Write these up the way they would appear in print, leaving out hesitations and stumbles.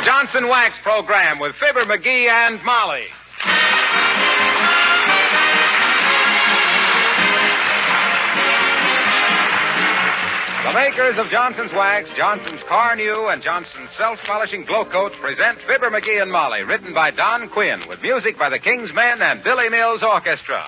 Johnson Wax program with Fibber, McGee, and Molly. The makers of Johnson's Wax, Johnson's Car New, and Johnson's Self-Polishing Glow Coat present Fibber, McGee, and Molly, written by Don Quinn, with music by the King's Men and Billy Mills Orchestra.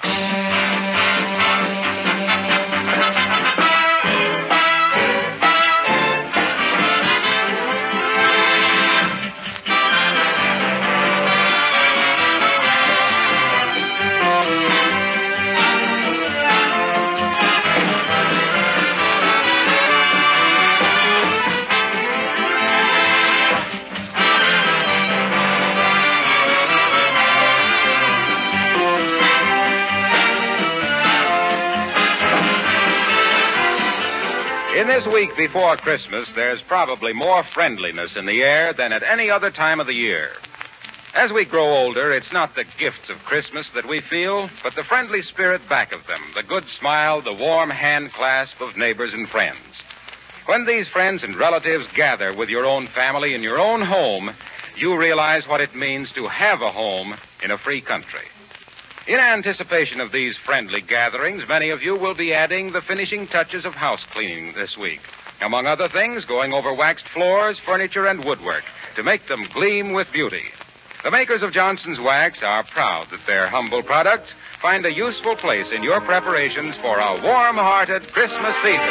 In this week before Christmas, there's probably more friendliness in the air than at any other time of the year. As we grow older, it's not the gifts of Christmas that we feel, but the friendly spirit back of them, the good smile, the warm hand clasp of neighbors and friends. When these friends and relatives gather with your own family in your own home, you realize what it means to have a home in a free country. In anticipation of these friendly gatherings, many of you will be adding the finishing touches of house cleaning this week. Among other things, going over waxed floors, furniture, and woodwork to make them gleam with beauty. The makers of Johnson's Wax are proud that their humble products find a useful place in your preparations for a warm-hearted Christmas season.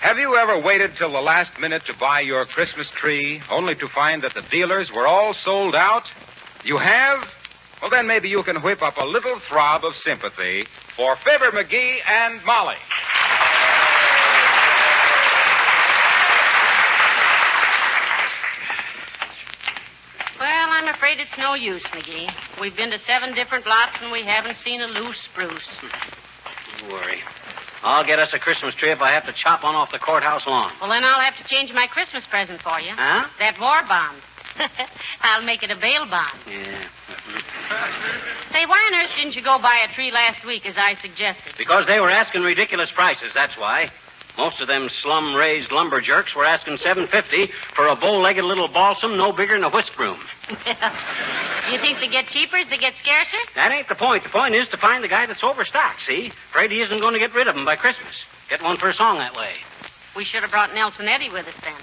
Have you ever waited till the last minute to buy your Christmas tree, only to find that the dealers were all sold out? You have? Well, then maybe you can whip up a little throb of sympathy for Fibber, McGee, and Molly. Well, I'm afraid it's no use, McGee. We've been to 7 different lots, and we haven't seen a loose spruce. Don't worry. I'll get us a Christmas tree if I have to chop one off the courthouse lawn. Well, then I'll have to change my Christmas present for you. Huh? That war bond. I'll make it a bail bond. Yeah. Say, why on earth didn't you go buy a tree last week as I suggested? Because they were asking ridiculous prices, that's why. Most of them slum-raised lumber jerks were asking $7.50 for a bow-legged little balsam no bigger than a whisk broom. You think they get cheaper as they get scarcer? That ain't the point. The point is to find the guy that's overstocked, see? Afraid he isn't going to get rid of them by Christmas. Get one for a song that way. We should have brought Nelson Eddy with us then.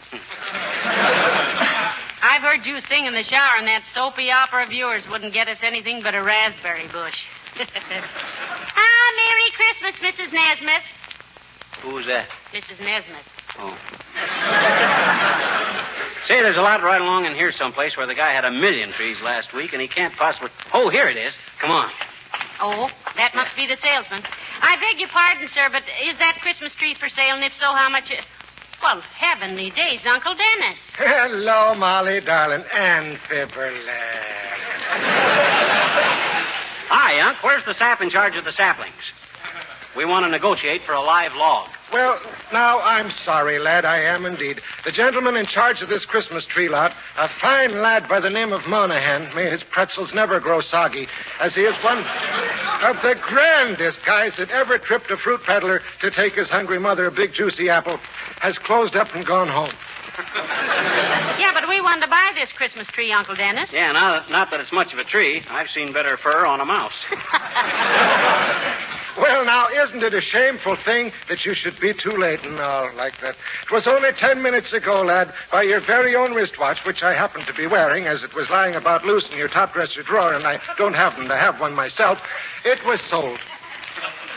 I've heard you sing in the shower, and that soapy opera of yours wouldn't get us anything but a raspberry bush. Merry Christmas, Mrs. Nesmith. Who's that? Mrs. Nesmith. Oh. Say, there's a lot right along in here someplace where the guy had 1,000,000 trees last week, and he can't possibly... Oh, here it is. Come on. Oh, that must be the salesman. I beg your pardon, sir, but is that Christmas tree for sale? And if so, how much... Well, heavenly days, Uncle Dennis. Hello, Molly, darling, and Fibber, Hi, Unc. Where's the sap in charge of the saplings? We want to negotiate for a live log. Well, now, I'm sorry, lad, I am indeed. The gentleman in charge of this Christmas tree lot, a fine lad by the name of Monahan, may his pretzels never grow soggy, as he is one of the grandest guys that ever tripped a fruit peddler to take his hungry mother a big juicy apple, has closed up and gone home. Yeah, but we wanted to buy this Christmas tree, Uncle Dennis. Yeah, not that it's much of a tree. I've seen better fur on a mouse. Well, now, isn't it a shameful thing that you should be too late and all like that? It was only 10 minutes ago, lad, by your very own wristwatch, which I happened to be wearing as it was lying about loose in your top dresser drawer, and I don't happen to have one myself, it was sold.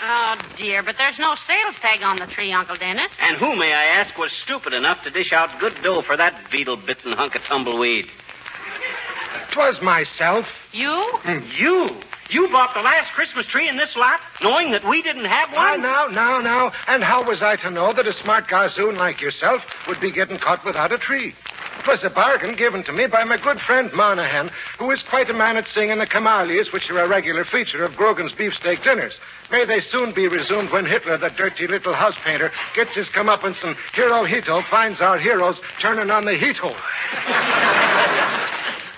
Oh, dear, but there's no sales tag on the tree, Uncle Dennis. And who, may I ask, was stupid enough to dish out good dough for that beetle-bitten hunk of tumbleweed? 'Twas myself. You? You? You bought the last Christmas tree in this lot, knowing that we didn't have one? Now. And how was I to know that a smart gazoo like yourself would be getting caught without a tree? It was a bargain given to me by my good friend Monahan, who is quite a man at singing the camalias, which are a regular feature of Grogan's beefsteak dinners. May they soon be resumed when Hitler, the dirty little house painter, gets his comeuppance and Hirohito finds our heroes turning on the Hito.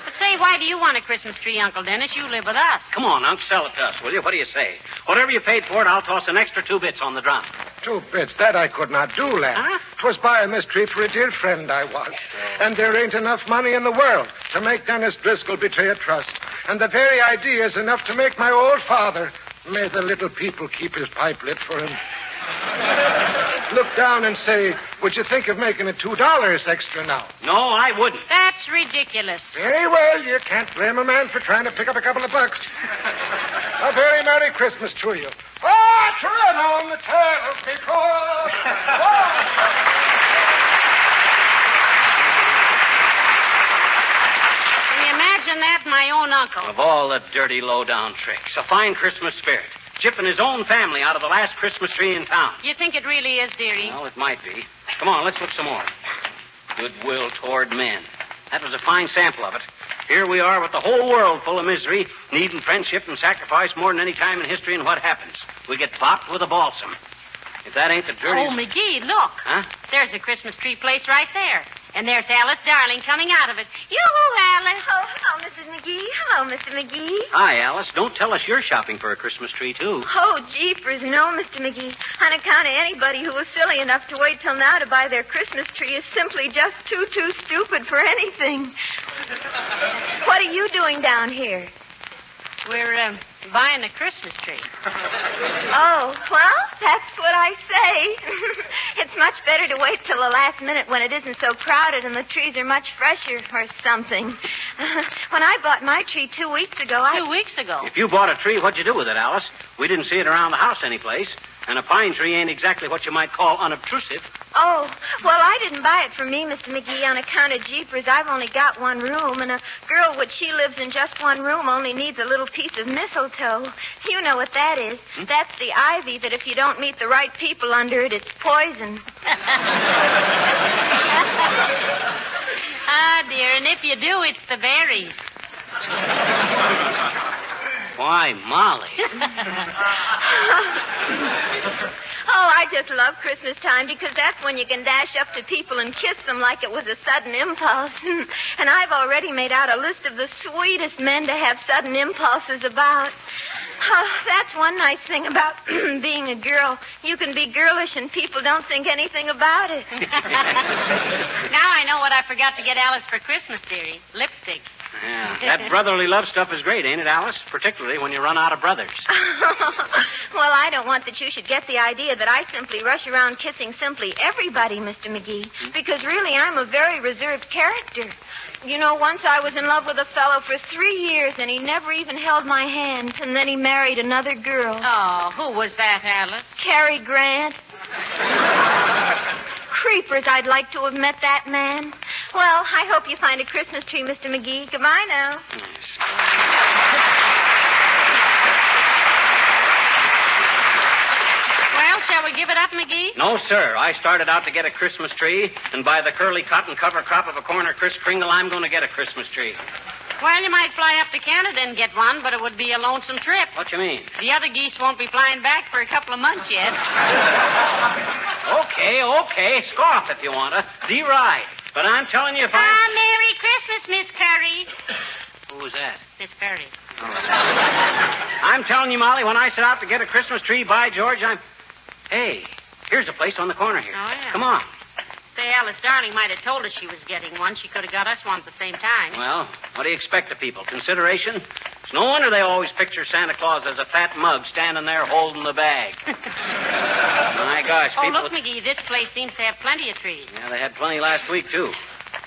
But say, why do you want a Christmas tree, Uncle Dennis? You live with us. Come on, Unc, sell it to us, will you? What do you say? Whatever you paid for it, I'll toss an extra 2 bits on the drum. 2 bits, that I could not do, lad. Huh? 'Twas buying this tree for a dear friend I was. And there ain't enough money in the world to make Dennis Driscoll betray a trust. And the very idea is enough to make my old father, may the little people keep his pipe lit for him, look down and say, would you think of making it $2 extra now? No, I wouldn't. That's ridiculous. Very well, you can't blame a man for trying to pick up a couple of bucks. A very Merry Christmas to you. Oh, turn on the tail because... Can you imagine that, my own uncle? Of all the dirty, low-down tricks, a fine Christmas spirit. Chipping his own family out of the last Christmas tree in town. You think it really is, dearie? Well, it might be. Come on, let's look some more. Goodwill toward men. That was a fine sample of it. Here we are with the whole world full of misery, needing friendship and sacrifice more than any time in history, and what happens? We get popped with a balsam. If that ain't the dirtiest... Oh, McGee, look. Huh? There's a Christmas tree place right there. And there's Alice Darling coming out of it. Yoo-hoo, Alice. Oh, hello, Mrs. McGee. Hello, Mr. McGee. Hi, Alice. Don't tell us you're shopping for a Christmas tree, too. Oh, jeepers, no, Mr. McGee. On account of anybody who was silly enough to wait till now to buy their Christmas tree is simply just too stupid for anything. What are you doing down here? We're buying a Christmas tree. Oh, well, that's what I say. It's much better to wait till the last minute when it isn't so crowded and the trees are much fresher or something. When I bought my tree 2 weeks ago, 2 weeks ago. If you bought a tree, what'd you do with it, Alice? We didn't see it around the house anyplace. And a pine tree ain't exactly what you might call unobtrusive. Oh, well, I didn't buy it for me, Mr. McGee, on account of jeepers. I've only got one room, and a girl which she lives in just one room only needs a little piece of mistletoe. You know what that is. That's the ivy that if you don't meet the right people under it, it's poison. Ah, dear, and if you do, it's the berries. Why, Molly. Oh, I just love Christmas time because that's when you can dash up to people and kiss them like it was a sudden impulse. And I've already made out a list of the sweetest men to have sudden impulses about. Oh, that's one nice thing about being a girl. You can be girlish and people don't think anything about it. Now I know what I forgot to get Alice for Christmas, dearie. Lipstick. Yeah, that brotherly love stuff is great, ain't it, Alice? Particularly when you run out of brothers. Well, I don't want that you should get the idea that I simply rush around kissing simply everybody, Mr. McGee, because really I'm a very reserved character. You know, once I was in love with a fellow for 3 years, and he never even held my hand, and then he married another girl. Oh, who was that, Alice? Cary Grant. Creepers, I'd like to have met that man. Well, I hope you find a Christmas tree, Mr. McGee. Goodbye now. Well, shall we give it up, McGee? No, sir. I started out to get a Christmas tree, and by the curly cotton cover crop of a corner Kris Kringle, I'm going to get a Christmas tree. Well, you might fly up to Canada and get one, but it would be a lonesome trip. What you mean? The other geese won't be flying back for a couple of months yet. Okay. Scoff if you want to. Deride. But I'm telling you, if Merry Christmas, Miss Curry. Who was that? Miss Curry. I'm telling you, Molly, when I set out to get a Christmas tree, by George, Hey, here's a place on the corner here. Oh, yeah. Come on. Say, Alice Darling might have told us she was getting one. She could have got us one at the same time. Well, what do you expect of people? Consideration? It's no wonder they always picture Santa Claus as a fat mug standing there holding the bag. My gosh, people... Oh, look, McGee, this place seems to have plenty of trees. Yeah, they had plenty last week, too.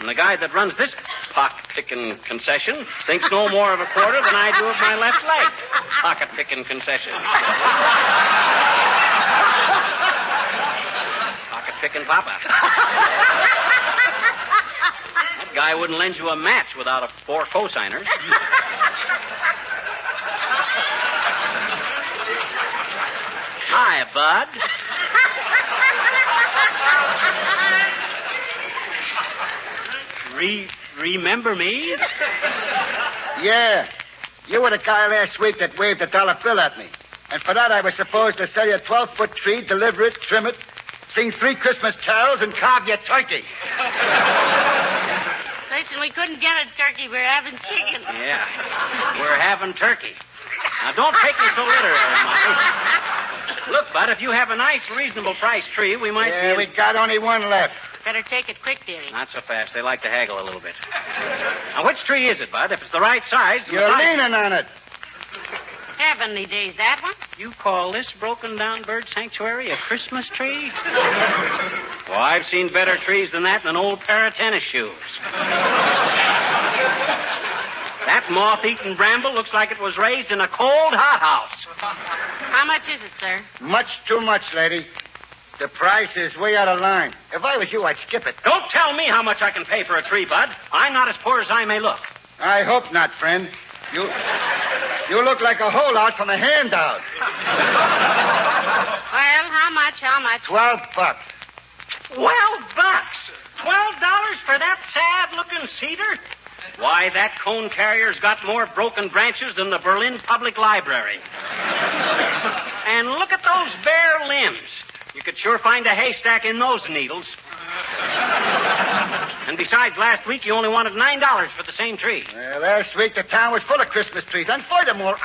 And the guy that runs this pocket-picking concession thinks no more of a quarter than I do of my left leg. Pocket-picking concession. Pocket-picking papa. That guy wouldn't lend you a match without 4 cosigners. Hi, bud. Remember me? Yeah. You were the guy last week that waved a dollar bill at me. And for that, I was supposed to sell you a 12-foot tree, deliver it, trim it, sing 3 Christmas carols, and carve you a turkey. Listen, we couldn't get a turkey. We're having chicken. Yeah, we're having turkey. Now, don't take me so literally, Molly. Look, Bud, if you have a nice, reasonable price tree, we might Yeah, we got only one left. Better take it quick, dearie. Not so fast. They like to haggle a little bit. Now, which tree is it, Bud? If it's the right size... You're leaning on it. Heavenly days, that one? You call this broken-down bird sanctuary a Christmas tree? Well, I've seen better trees than that in an old pair of tennis shoes. That moth-eaten bramble looks like it was raised in a cold hothouse. How much is it, sir? Much too much, lady. The price is way out of line. If I was you, I'd skip it. Don't tell me how much I can pay for a tree, Bud. I'm not as poor as I may look. I hope not, friend. You look like a holdout from a handout. Well, how much? $12. $12? $12 for that sad-looking cedar? Why, that cone carrier's got more broken branches than the Berlin Public Library. And look at those bare limbs. You could sure find a haystack in those needles. And besides, last week you only wanted $9 for the same tree. Well, last week the town was full of Christmas trees. And furthermore,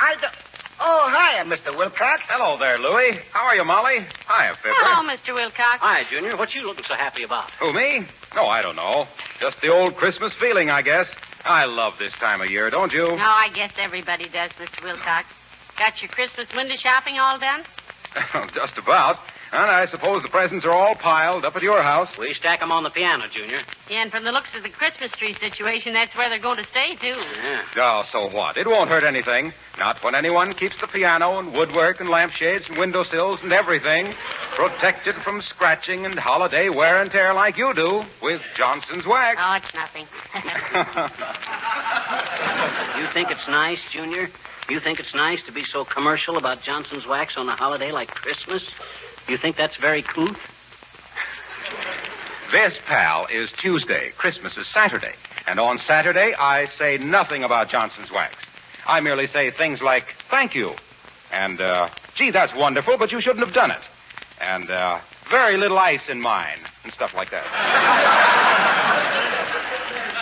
Oh, hiya, Mr. Wilcox. Hello there, Louie. How are you, Molly? Hiya, Fibber. Hello, Mr. Wilcox. Hi, Junior. What you looking so happy about? Who, me? No, I don't know. Just the old Christmas feeling, I guess. I love this time of year, don't you? No, I guess everybody does, Mr. Wilcox. Got your Christmas window shopping all done? Just about. And I suppose the presents are all piled up at your house. We stack them on the piano, Junior. Yeah, and from the looks of the Christmas tree situation, that's where they're going to stay, too. Yeah. Oh, so what? It won't hurt anything. Not when anyone keeps the piano and woodwork and lampshades and windowsills and everything protected from scratching and holiday wear and tear like you do with Johnson's wax. Oh, it's nothing. You think it's nice, Junior? You think it's nice to be so commercial about Johnson's wax on a holiday like Christmas? You think that's very couth? This, pal, is Tuesday. Christmas is Saturday. And on Saturday, I say nothing about Johnson's wax. I merely say things like, thank you. And, gee, that's wonderful, but you shouldn't have done it. And, very little ice in mine. And stuff like that.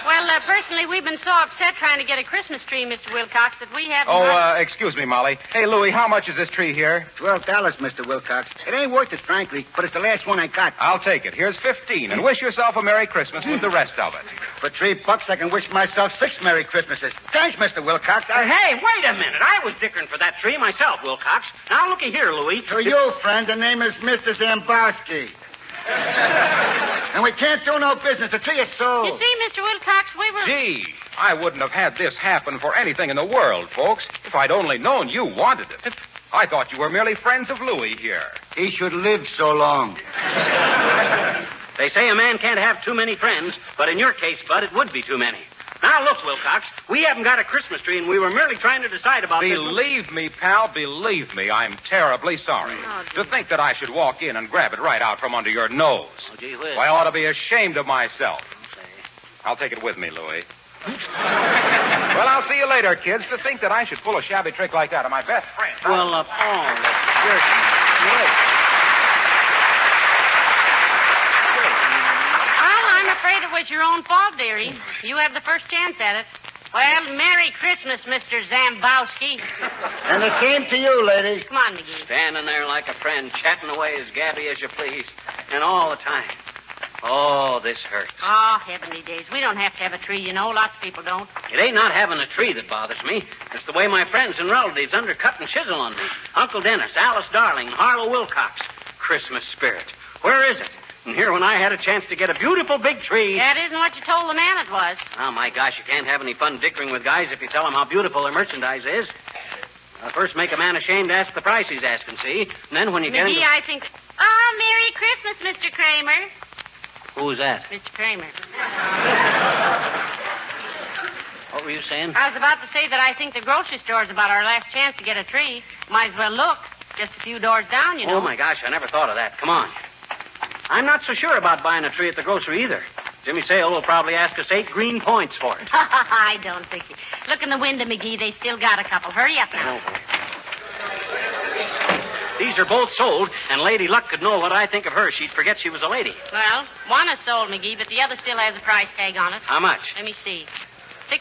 Well, personally, we've been so upset trying to get a Christmas tree, Mr. Wilcox, that we haven't... Excuse me, Molly. Hey, Louie, how much is this tree here? $12, Mr. Wilcox. It ain't worth it, frankly, but it's the last one I got. I'll take it. Here's 15, and wish yourself a Merry Christmas with the rest of it. For $3, I can wish myself 6 Merry Christmases. Thanks, Mr. Wilcox. Hey, wait a minute. I was dickering for that tree myself, Wilcox. Now, looky here, Louie. To you, friend, the name is Mr. Zambowski. And we can't do no business. The tree is sold. You see, Mr. Wilcox, we were... Gee, I wouldn't have had this happen for anything in the world, folks, if I'd only known you wanted it. I thought you were merely friends of Louie here. He should live so long. They say a man can't have too many friends, but in your case, Bud, it would be too many. Now, look, Wilcox, we haven't got a Christmas tree, and we were merely trying to decide about this. Believe me, pal, believe me, I'm terribly sorry. Oh, to think that I should walk in and grab it right out from under your nose. Oh, gee whiz. I ought to be ashamed of myself. Okay. I'll take it with me, Louie. Well, I'll see you later, kids. To think that I should pull a shabby trick like that on my best friend. Well, I'm afraid it was your own fault, dearie. You had the first chance at it. Well, Merry Christmas, Mr. Zambowski. And the same to you, lady. Come on, McGee. Standing there like a friend, chatting away as gabby as you please, and all the time. Oh, this hurts. Oh, heavenly days. We don't have to have a tree, you know. Lots of people don't. It ain't not having a tree that bothers me. It's the way my friends and relatives undercut and chisel on me. Uncle Dennis, Alice Darling, Harlow Wilcox. Christmas spirit. Where is it? And here when I had a chance to get a beautiful big tree. That isn't what you told the man it was. Oh, my gosh, you can't have any fun dickering with guys if you tell them how beautiful their merchandise is. First make a man ashamed to ask the price he's asking, see? And then when you get McGee, into... I think... Oh, Merry Christmas, Mr. Kramer. Who's that? Mr. Kramer. What were you saying? I was about to say that I think the grocery store is about our last chance to get a tree. Might as well look. Just a few doors down, you know. Oh, my gosh, I never thought of that. Come on. I'm not so sure about buying a tree at the grocery either. Jimmy Sale will probably ask us 8 green points for it. I don't think it. Look in the window, McGee. They still got a couple. Hurry up now. These are both sold, and Lady Luck could know what I think of her. She'd forget she was a lady. Well, one is sold, McGee, but the other still has a price tag on it. How much? Let me see. $6.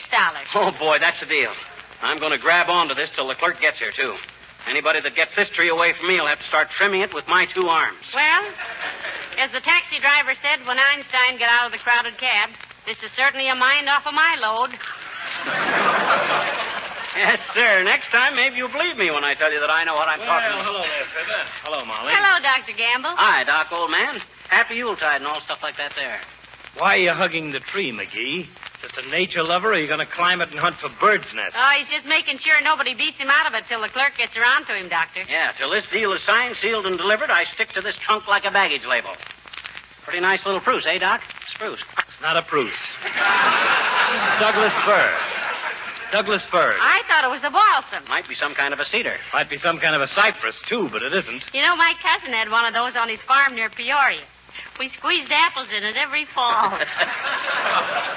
Oh, boy, that's a deal. I'm going to grab onto this till the clerk gets here, too. Anybody that gets this tree away from me will have to start trimming it with my 2 arms. Well, as the taxi driver said when Einstein got out of the crowded cab, this is certainly a mind off of my load. Yes, sir. Next time, maybe you'll believe me when I tell you that I know what I'm talking about. Hello there, Fibber. Hello, Molly. Hello, Dr. Gamble. Hi, Doc, old man. Happy Yuletide and all stuff like that there. Why are you hugging the tree, McGee? Just a nature lover, or are you going to climb it and hunt for birds' nests? Oh, he's just making sure nobody beats him out of it till the clerk gets around to him, Doctor. Yeah, till this deal is signed, sealed, and delivered, I stick to this trunk like a baggage label. Pretty nice little spruce, eh, Doc? Spruce. It's not a spruce. Douglas fir. Douglas fir. I thought it was a balsam. Might be some kind of a cedar. Might be some kind of a cypress, too, but it isn't. You know, my cousin had one of those on his farm near Peoria. We squeezed apples in it every fall.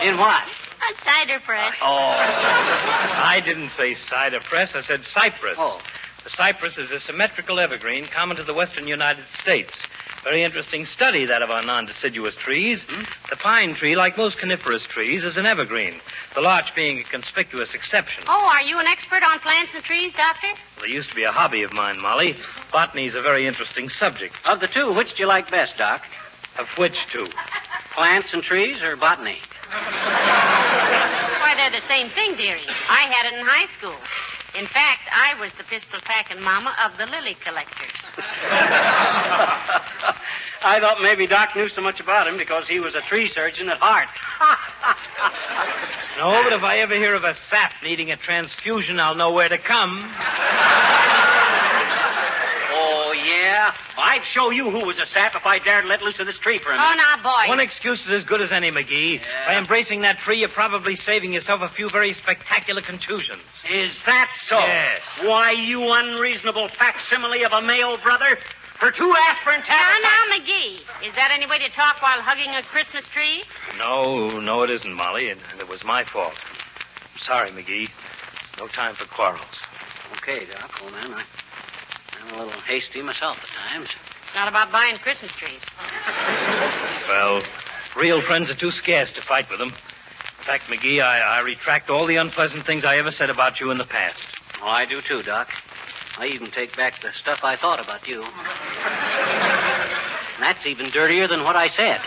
In what? A cider press. Oh. I didn't say cider press. I said cypress. Oh. The cypress is a symmetrical evergreen common to the western United States. Very interesting study, that of our non-deciduous trees. The pine tree, like most coniferous trees, is an evergreen, the larch being a conspicuous exception. Oh, are you an expert on plants and trees, Doctor? Well, it used to be a hobby of mine, Molly. Botany is a very interesting subject. Of the two, which do you like best, Doc? Of which two? Plants and trees or botany? Why, they're the same thing, dearie. I had it in high school. In fact, I was the pistol-packing mama of the lily collectors. I thought maybe Doc knew so much about him because he was a tree surgeon at heart. No, but if I ever hear of a sap needing a transfusion, I'll know where to come. Oh, yeah? I'd show you who was a sap if I dared let loose of this tree for a minute. Oh, now, boy. One excuse is as good as any, McGee. Yeah. By embracing that tree, you're probably saving yourself a few very spectacular contusions. Is that so? Yes. Why, you unreasonable facsimile of a male brother. For 2 aspirin tablets... Now, McGee, is that any way to talk while hugging a Christmas tree? No, it isn't, Molly, and it was my fault. I'm sorry, McGee. No time for quarrels. Okay, Doc, old man. I'm a little hasty myself at times. It's not about buying Christmas trees. Well, real friends are too scarce to fight with them. In fact, McGee, I retract all the unpleasant things I ever said about you in the past. Oh, I do too, Doc. I even take back the stuff I thought about you. That's even dirtier than what I said.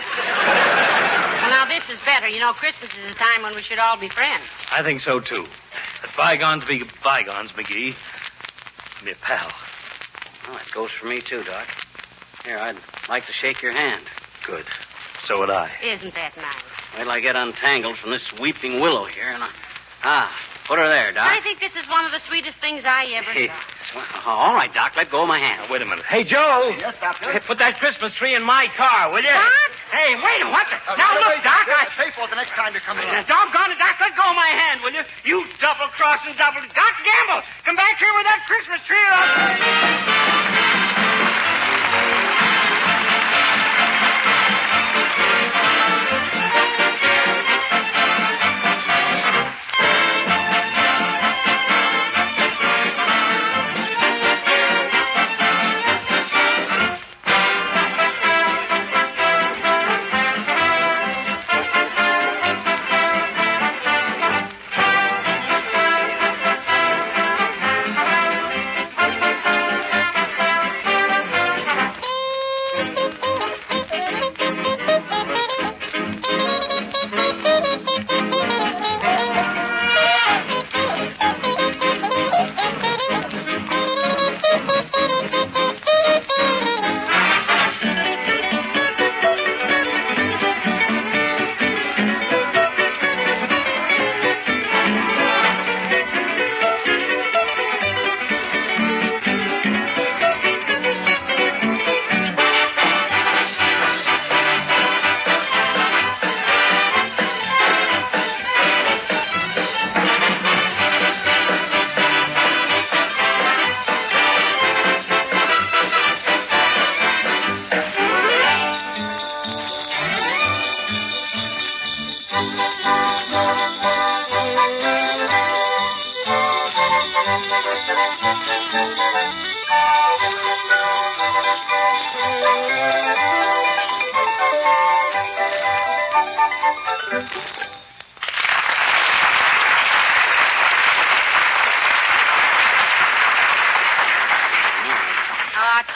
Well, now, this is better. You know, Christmas is a time when we should all be friends. I think so, too. Let bygones be bygones, McGee. Be a pal. Well, that goes for me too, Doc. Here, I'd like to shake your hand. Good. So would I. Isn't that nice? Wait till I get untangled from this weeping willow here, and put her there, Doc. I think this is one of the sweetest things I ever Hey, saw. all right, Doc, let go of my hand. Now, wait a minute. Hey, Joe. Yes, Doctor? Hey, put that Christmas tree in my car, will you? What? Hey, wait a minute. What the... Now, look, Doc, Pay for it the next time you come along. Doggone it, Doc, let go of my hand, will you? You double-crossing double... Doc Gamble, come back here with that Christmas tree.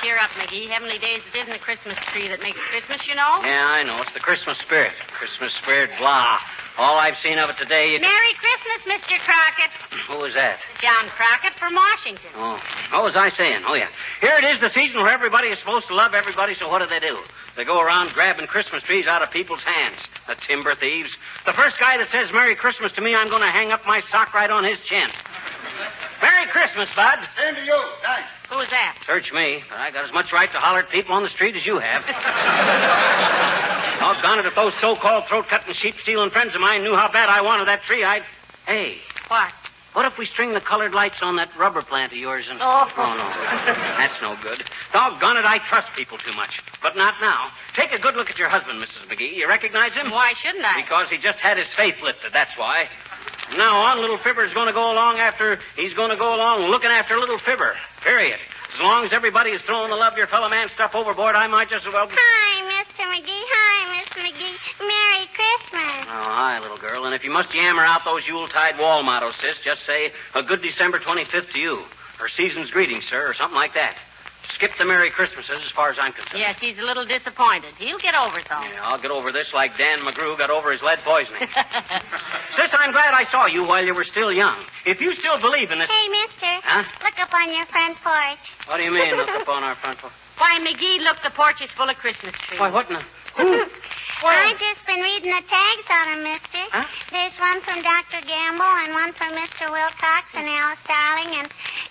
Cheer up, McGee. Heavenly Days, it isn't the Christmas tree that makes Christmas, you know. Yeah, I know. It's the Christmas spirit. Christmas spirit, blah. All I've seen of it today... Merry Christmas, Mr. Crockett. Who was that? John Crockett from Washington. Oh, what was I saying? Oh, yeah. Here it is, the season where everybody is supposed to love everybody, so what do? They go around grabbing Christmas trees out of people's hands. The timber thieves. The first guy that says Merry Christmas to me, I'm going to hang up my sock right on his chin. Merry Christmas, Bud. Same to you. Thanks. Who's that? Search me, but I got as much right to holler at people on the street as you have. Doggone it, if those so-called throat-cutting, sheep-stealing friends of mine knew how bad I wanted that tree, I'd... Hey. What? What if we string the colored lights on that rubber plant of yours and... Oh, no. That's no good. Doggone it, I trust people too much. But not now. Take a good look at your husband, Mrs. McGee. You recognize him? Why shouldn't I? Because he just had his faith lifted, that's why. From now on, little Fibber's going to go along looking after little Fibber. Period. As long as everybody is throwing the love your fellow man stuff overboard, I might just as well... Hi, Mr. McGee. Hi, Miss McGee. Merry Christmas. Oh, hi, little girl. And if you must yammer out those Yuletide wall mottos, sis, just say, a good December 25th to you. Or season's greetings, sir, or something like that. Skip the Merry Christmases as far as I'm concerned. Yes, he's a little disappointed. He'll get over it, though. Yeah, I'll get over this like Dan McGrew got over his lead poisoning. Sis, I'm glad I saw you while you were still young. If you still believe in this... Hey, mister. Huh? Look up on your front porch. What do you mean, look up on our front porch? Why, McGee, look, the porch is full of Christmas trees. Why, what in the... I've just been reading the tags on them, mister. Huh? There's one from Dr. Gamble and one from Mr. Wilcox and Alice Darling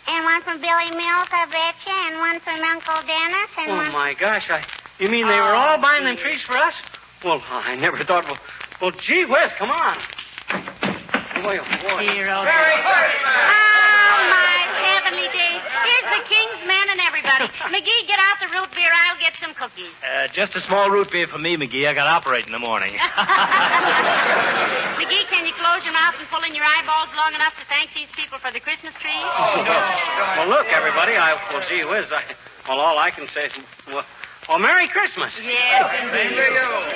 and one from Billy Mills, I betcha, and one from Uncle Dennis and one... my gosh, you mean they were all buying them trees for us? Well, I never thought... Well, gee whiz, come on. Boy, oh, boy. Hero. Merry Oh, my heavenly days. Here's the King's men and everybody. McGee, get out the root beer. I'll get some cookies. Just a small root beer for me, McGee. I got to operate in the morning. McGee, can you close your mouth and pull in your eyeballs long enough to thank these people for the Christmas tree? Well, look, everybody, gee whiz, all I can say is, well, Merry Christmas. Yes, indeed.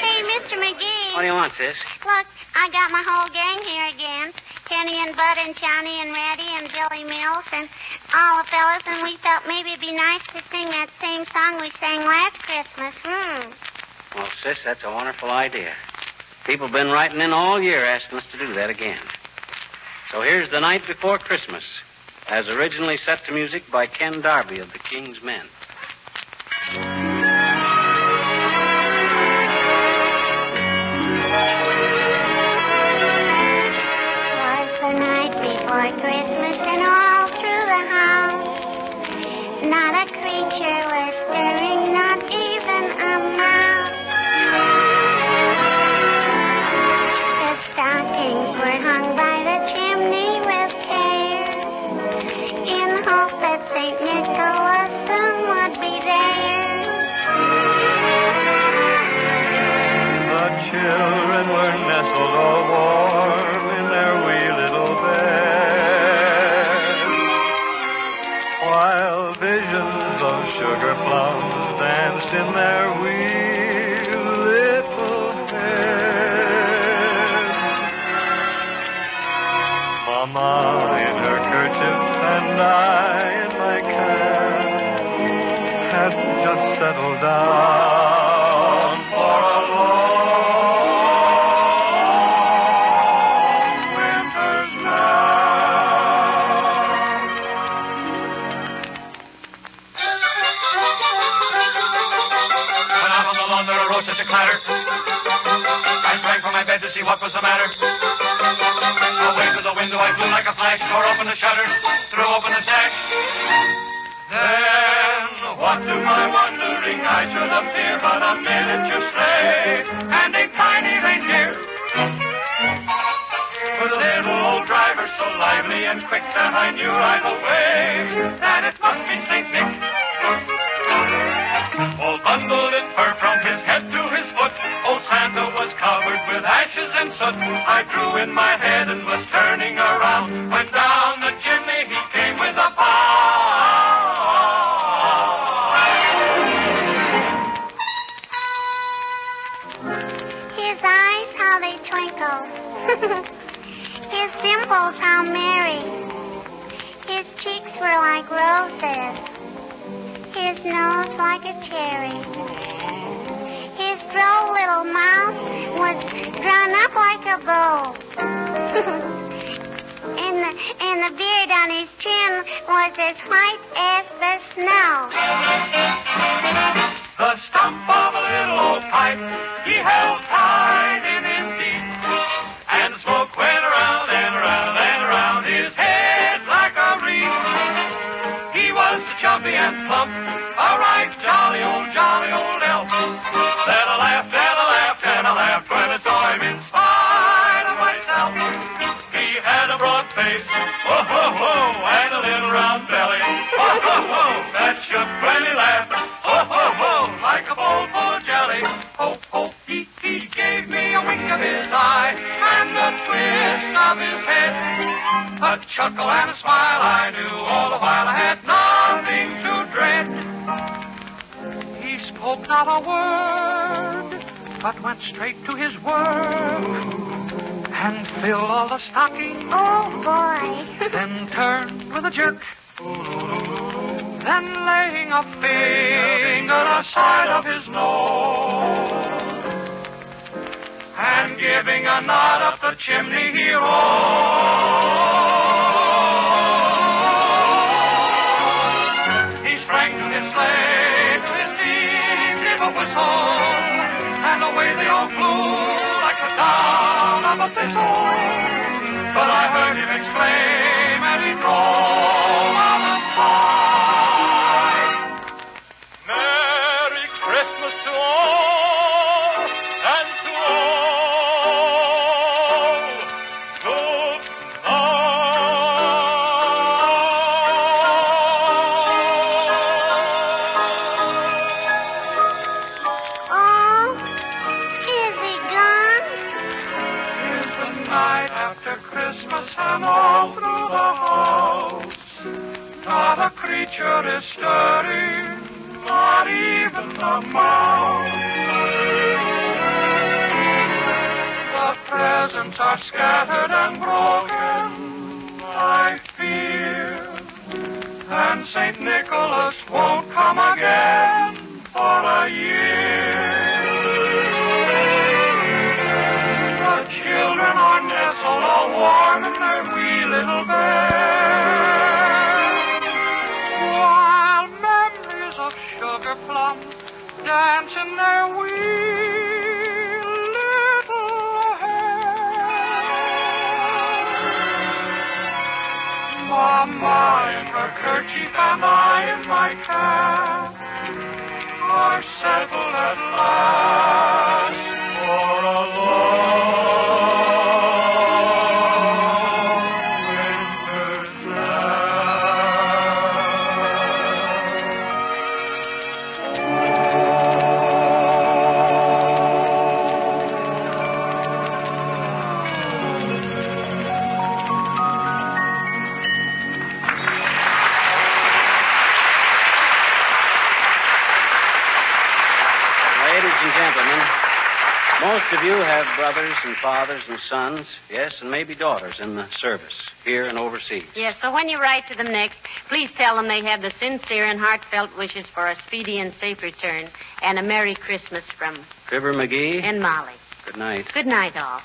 Hey, Mr. McGee. What do you want, sis? Look, I got my whole gang here again. Kenny and Bud and Johnny and Reddy and Billy Mills and all the fellas, and we thought maybe it'd be nice to sing that same song we sang last Christmas. Well, sis, that's a wonderful idea. People have been writing in all year asking us to do that again. So here's The Night Before Christmas, as originally set to music by Ken Darby of the King's Men. Before Christmas and all through the house, not a creature was stirring, not even a mouse. The stockings were hung by the chimney with care, in hope that St. Nicholas soon would be there. The children were nestled all warm in their wee little beds, while visions of sugar plums danced in their wee little heads. Mama in her kerchief and I in my cap had just settled down for a long winter's nap. When out on the lawn there arose such a clatter, I sprang from my bed to see what was the matter. Away to the window I flew like a flash, tore open the shutter, threw open the sash. Then, what to my wondering I should appear but a miniature sleigh and a tiny reindeer. With a little old driver so lively and quick that I knew right away that it must be St. Nick. All bundled in fur from his head to his foot, old Santa was covered with ashes and soot I drew in my head and was turning around when down the chimney he came with a His eyes, how they twinkle. His dimples, how merry. His cheeks were like roses. His nose like a cherry. His droll little mouth was drawn up like a bow. and the beard on his chin was as white as the snow. The stump of a little old pipe he held tight in his teeth, and the smoke went around and around and around his head like a wreath. He was so chubby and plump, a right jolly old elf. Then I laughed and I laughed and I laughed when I saw him in spite of myself. He had a broad face, oh ho ho, and a little round belly, oh ho ho, that shook when he laughed, oh ho ho, like a bowl full of jelly. Ho ho, he gave me a wink of his eye and a twist of his head, a chuckle and a smile I knew all the while I had nothing to dread. He spoke not a word, but went straight to his work and filled all the stockings. Oh, boy. Then turned with a jerk, then laying a finger aside of his nose and giving a nod up the chimney he rose. He sprang to his sleigh, to his team gave a whistle, and away they all flew like the down of a thistle. But I heard him exclaim as he drove out of sight, Merry Christmas to all, and to all, good Oh, is he gone? Is the night after Christmas and all through the house. Not a creature is stirring, not even the mouse. The presents are scattered and broken, I fear, and St. Nicholas won't come again for a year. The children are nestled all warm in their wee little beds, while memories of sugar plums dance in their wee little heads. Mama in her kerchief and I in my cap are settled at last for a long winter's Ladies and gentlemen, most of you have brothers and fathers and sons, yes, and maybe daughters in the service, here and overseas. Yes, so when you write to them next, please tell them they have the sincere and heartfelt wishes for a speedy and safe return and a Merry Christmas from Fibber, McGee, and Molly. good night. Good night, all.